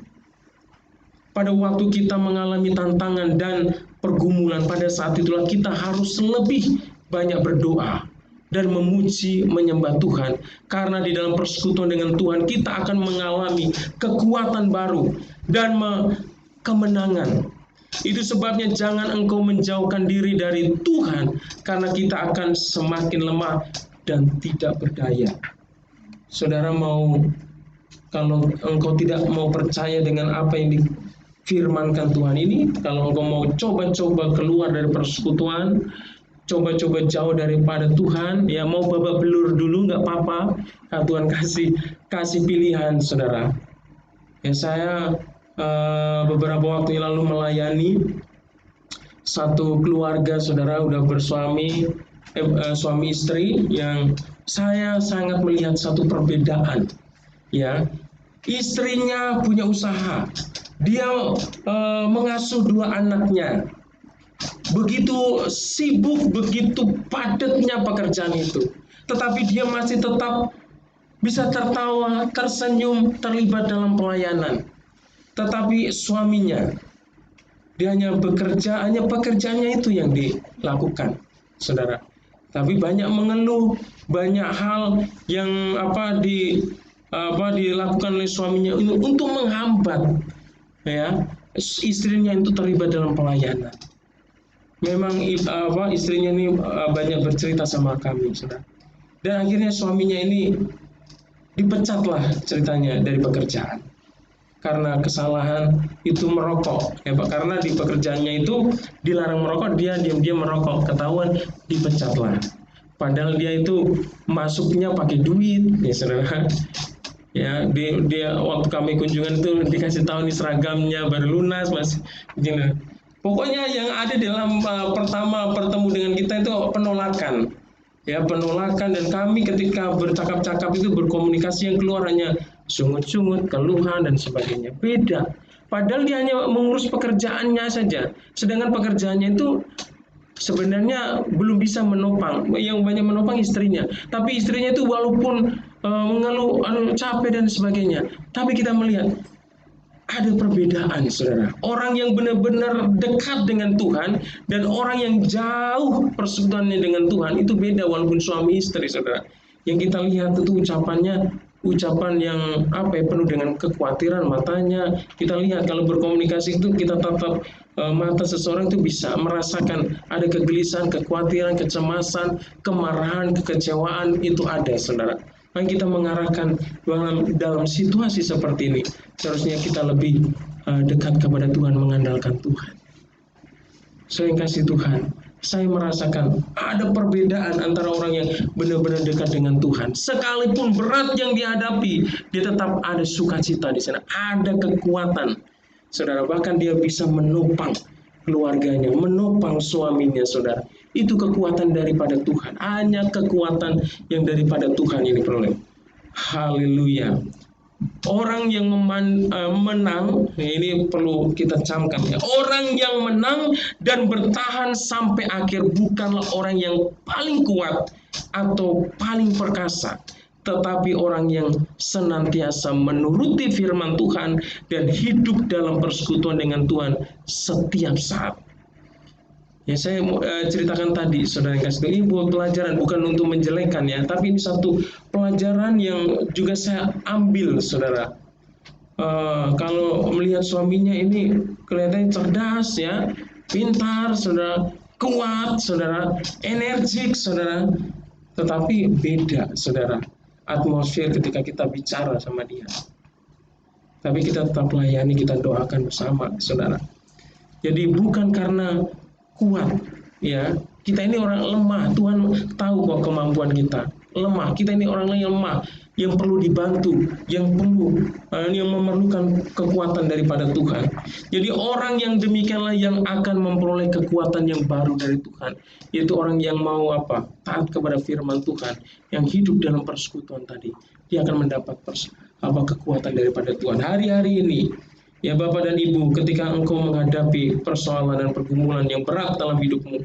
Pada waktu kita mengalami tantangan dan pergumulan, pada saat itulah kita harus lebih banyak berdoa dan memuji, menyembah Tuhan. Karena di dalam persekutuan dengan Tuhan, kita akan mengalami kekuatan baru dan kemenangan. Itu sebabnya jangan engkau menjauhkan diri dari Tuhan, karena kita akan semakin lemah dan tidak berdaya. Saudara kalau engkau tidak mau percaya dengan apa yang difirmankan Tuhan ini, kalau engkau mau coba-coba keluar dari persekutuan, coba-coba jauh daripada Tuhan, ya mau babak belur dulu nggak apa-apa. Nah, Tuhan kasih pilihan, saudara. Ya, saya beberapa waktu lalu melayani satu keluarga saudara udah bersuami, suami istri, yang saya sangat melihat satu perbedaan. Ya, istrinya punya usaha, dia mengasuh dua anaknya, begitu sibuk, begitu padatnya pekerjaan itu, tetapi dia masih tetap bisa tertawa, tersenyum, terlibat dalam pelayanan. Tetapi suaminya, dia hanya bekerja, hanya pekerjaannya itu yang dilakukan, saudara. Tapi banyak mengeluh, banyak hal yang dilakukan oleh suaminya untuk menghambat, ya, istrinya itu terlibat dalam pelayanan. Memang istrinya ini banyak bercerita sama kami, saudara. Dan akhirnya suaminya ini dipecatlah ceritanya dari pekerjaan karena kesalahan itu merokok, ya Pak. Karena di pekerjaannya itu dilarang merokok, dia diam-diam merokok, ketahuan, dipecatlah. Padahal dia itu masuknya pakai duit, ya saudara. Ya, dia waktu kami kunjungan itu dikasih tahu nih seragamnya baru lunas, Mas. Gini. Pokoknya yang ada dalam pertama bertemu dengan kita itu penolakan. Ya, penolakan, dan kami ketika bercakap-cakap itu berkomunikasi yang keluar hanya sungut-sungut, keluhan dan sebagainya. Beda. Padahal dia hanya mengurus pekerjaannya saja. Sedangkan pekerjaannya itu sebenarnya belum bisa menopang. Yang banyak menopang istrinya. Tapi istrinya itu walaupun mengeluh capek dan sebagainya, tapi kita melihat ada perbedaan, saudara. Orang yang benar-benar dekat dengan Tuhan dan orang yang jauh persekutuannya dengan Tuhan itu beda, walaupun suami istri, saudara. Yang kita lihat itu ucapan yang penuh dengan kekhawatiran matanya. Kita lihat kalau berkomunikasi itu kita tatap mata seseorang itu bisa merasakan ada kegelisahan, kekhawatiran, kecemasan, kemarahan, kekecewaan itu ada, saudara. Maka kita mengarahkan dalam situasi seperti ini, seharusnya kita lebih dekat kepada Tuhan, mengandalkan Tuhan. Saya kasih Tuhan, saya merasakan ada perbedaan antara orang yang benar-benar dekat dengan Tuhan. Sekalipun berat yang dihadapi, dia tetap ada sukacita di sana, ada kekuatan. Saudara, bahkan dia bisa menopang keluarganya, menopang suaminya, saudara. Itu kekuatan daripada Tuhan. Hanya kekuatan yang daripada Tuhan ini peroleh. Haleluya. Orang yang menang, ini perlu kita camkan ya. Orang yang menang dan bertahan sampai akhir bukanlah orang yang paling kuat atau paling perkasa, tetapi orang yang senantiasa menuruti firman Tuhan dan hidup dalam persekutuan dengan Tuhan setiap saat. Ya, saya ceritakan tadi, saudara yang kasih tahu, ini buat pelajaran, bukan untuk menjelekan ya, tapi ini satu pelajaran yang juga saya ambil, saudara. Kalau melihat suaminya ini kelihatannya cerdas ya, pintar, saudara, kuat, saudara, energik, saudara, tetapi beda, saudara, atmosfer ketika kita bicara sama dia. Tapi kita tetap layani, kita doakan bersama, saudara. Jadi bukan karena kuat, ya. Kita ini orang lemah. Tuhan tahu kok kemampuan kita lemah. Kita ini orang yang lemah, yang perlu dibantu, yang memerlukan kekuatan daripada Tuhan. Jadi orang yang demikianlah yang akan memperoleh kekuatan yang baru dari Tuhan, yaitu orang yang mau taat kepada firman Tuhan, yang hidup dalam persekutuan tadi. Dia akan mendapat kekuatan daripada Tuhan. Hari-hari ini, ya Bapak dan Ibu, ketika engkau menghadapi persoalan dan pergumulan yang berat dalam hidupmu,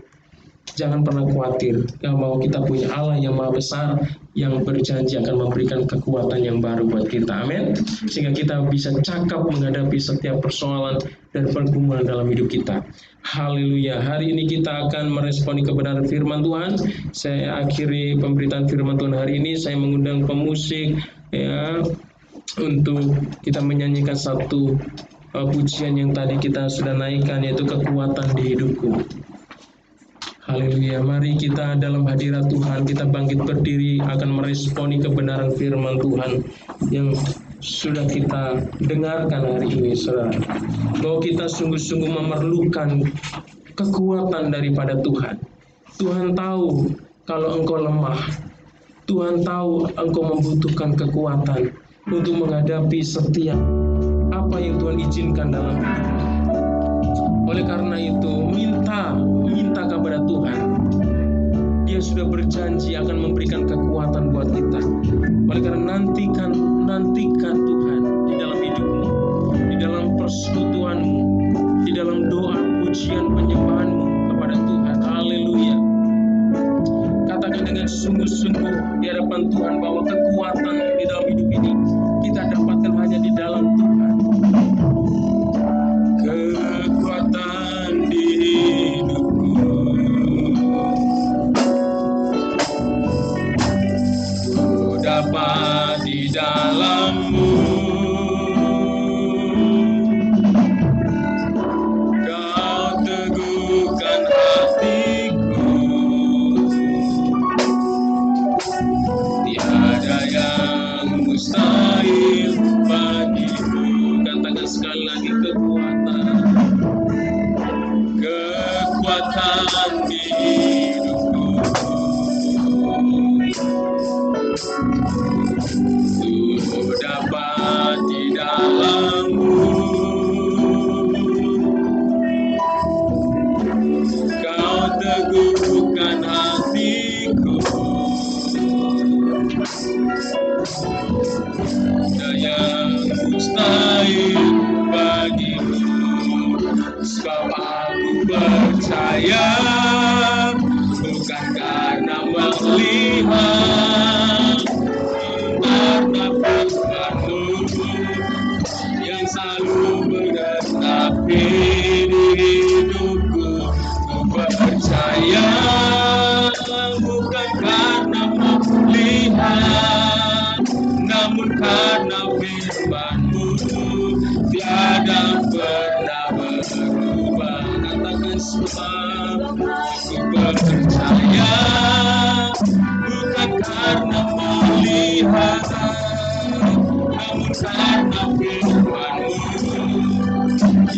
jangan pernah khawatir, bahwa kita punya Allah yang maha besar, yang berjanji akan memberikan kekuatan yang baru buat kita. Amin. Sehingga kita bisa cakap menghadapi setiap persoalan dan pergumulan dalam hidup kita. Haleluya. Hari ini kita akan meresponi kebenaran firman Tuhan. Saya akhiri pemberitaan firman Tuhan hari ini. Saya mengundang pemusik ya untuk kita menyanyikan satu pujian yang tadi kita sudah naikkan, yaitu kekuatan di hidupku. Haleluya. Mari kita dalam hadirat Tuhan, kita bangkit berdiri akan meresponi kebenaran firman Tuhan yang sudah kita dengarkan hari ini, saudara. Bahwa kita sungguh-sungguh memerlukan kekuatan daripada Tuhan. Tuhan tahu kalau engkau lemah. Tuhan tahu engkau membutuhkan kekuatan untuk menghadapi setiap apa yang Tuhan izinkan dalam hidupmu. Oleh karena itu, minta kepada Tuhan. Dia sudah berjanji akan memberikan kekuatan buat kita. Oleh karena nantikan Tuhan di dalam hidupmu, di dalam persekutuanmu, di dalam doa, pujian, penyembahanmu kepada Tuhan. Haleluya. Katakan dengan sungguh-sungguh di hadapan Tuhan bahwa kekuatan di dalam hidup ini kita dapatkan hanya di dalam Tuhan. Kekuatan di hidupku dapat di dalam-Mu. Kau teguhkan hatiku, tiada yang mustahil bagiku. Katakan sekali lagi, kekuatan di hidupku dapat di dalam-Mu. Kau teguhkan hatiku, tiada yang mustahil bagimu. Sebab aku percaya, bukan karena melihat, karena firman-Mu yang selalu menerangi hidupku. Ku percaya, bukan karena melihat, namun karena firman-Mu tiada pernah berubah. Katakan semua, ku percaya, bukan karena melihat, namun karena firman-Mu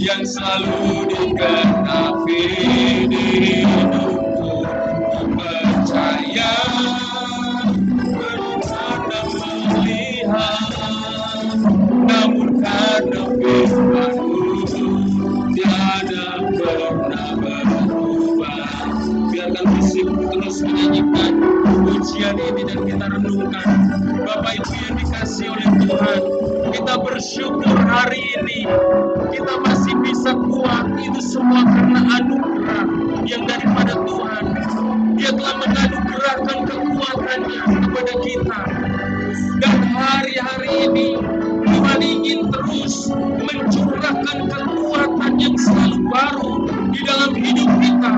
yang selalu digenapi di hidupku. Ku percaya, bukan karena melihat, namun karena firman-Mu tiada pernah berubah. Biarkan fisikku terus menyanyikan pujian ini dan kita renungkan. Bapak Ibu yang dikasihi oleh Tuhan, kita bersyukur hari ini kita masih bisa kuat. Itu semua karena anugerah yang daripada Tuhan. Dia telah menganugerahkan kekuatannya kepada kita. Dan hari-hari ini Tuhan ingin terus mencurahkan kekuatan yang selalu baru di dalam hidup kita.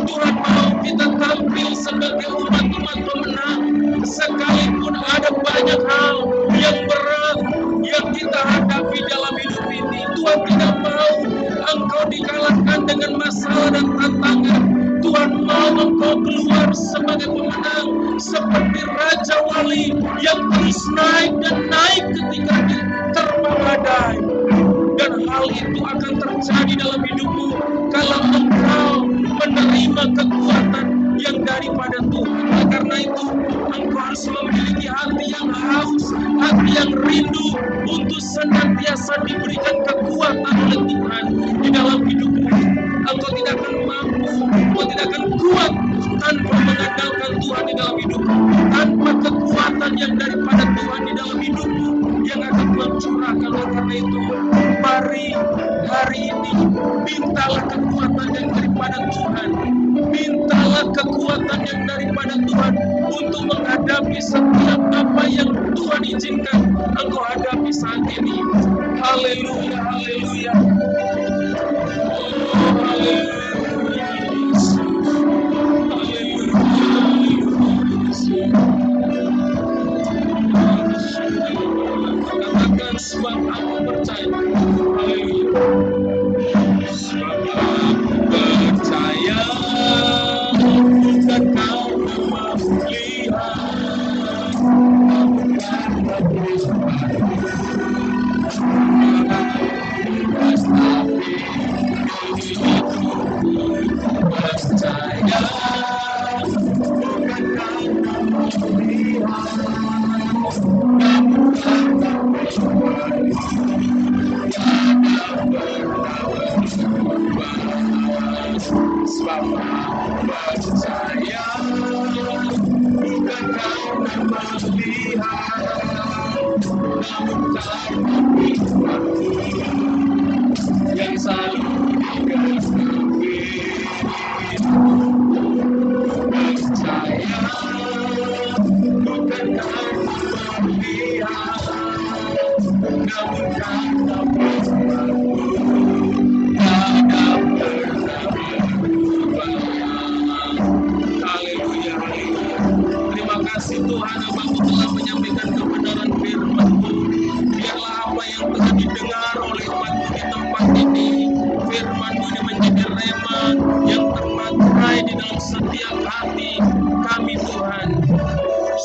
Tuhan mau kita tampil sebagai umat-umat pemenang, sekalipun ada banyak hal yang berat yang kita hadapi dalam hidup ini. Tuhan tidak mau engkau dikalahkan dengan masalah dan tantangan. Tuhan mau engkau keluar sebagai pemenang, seperti Raja Wali yang terus naik dan naik ketika diterpa badai. Dan hal itu akan terjadi dalam hidupmu kalau engkau menerima kekuatan yang daripada Tuhan. Oleh karena itu, engkau harus memiliki hati yang haus, hati yang rindu untuk senantiasa diberikan kekuatan oleh Tuhan di dalam hidupmu. Engkau tidak akan mampu, engkau tidak akan kuat tanpa mengandalkan Tuhan di dalam hidupmu. Tanpa kekuatan yang daripada Tuhan di dalam hidupmu yang akan Tuhan curahkan. Oleh karena itu, mari hari ini mintalah kekuatan yang daripada Tuhan. Mintalah kekuatan yang daripada Tuhan untuk menghadapi setiap apa yang Tuhan izinkan engkau hadapi saat ini. Haleluya, haleluya. Oh, haleluya. Katakan sebab aku percaya. Haleluya. Sebab aku percaya, bukan karena melihat, namun karena firman-Mu. Bapa, percaya bukan karena melihat, namun karena firman-Mu yang selalu dikatakan. Percaya bukan karena melihat, namun karena firman-Mu tak pernah berubah. Haleluya, haleluya. Terima kasih Tuhan, Bapa telah menyampaikan kebenaran firman-Mu. Biarlah apa yang telah didengar oleh umat-Mu di tempat ini, firman-Mu ini menjadi rema yang termaterai di dalam setiap hati kami Tuhan,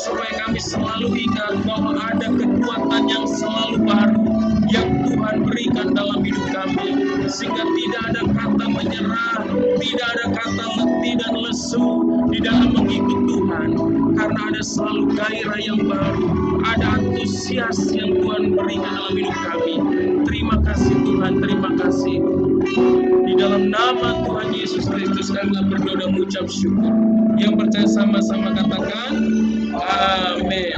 supaya kami selalu ingat bahwa ada kekuatan yang selalu baru yang Tuhan berikan dalam hidup kami, sehingga tidak ada kata menyerah, tidak ada kata letih dan lesu di dalam mengikut Tuhan, karena ada selalu gairah yang baru, ada antusias yang Tuhan berikan dalam hidup kami. Terima kasih Tuhan, terima kasih. Di dalam nama Tuhan Yesus Kristus kami berdoa dan mengucap syukur. Yang percaya sama-sama katakan amin.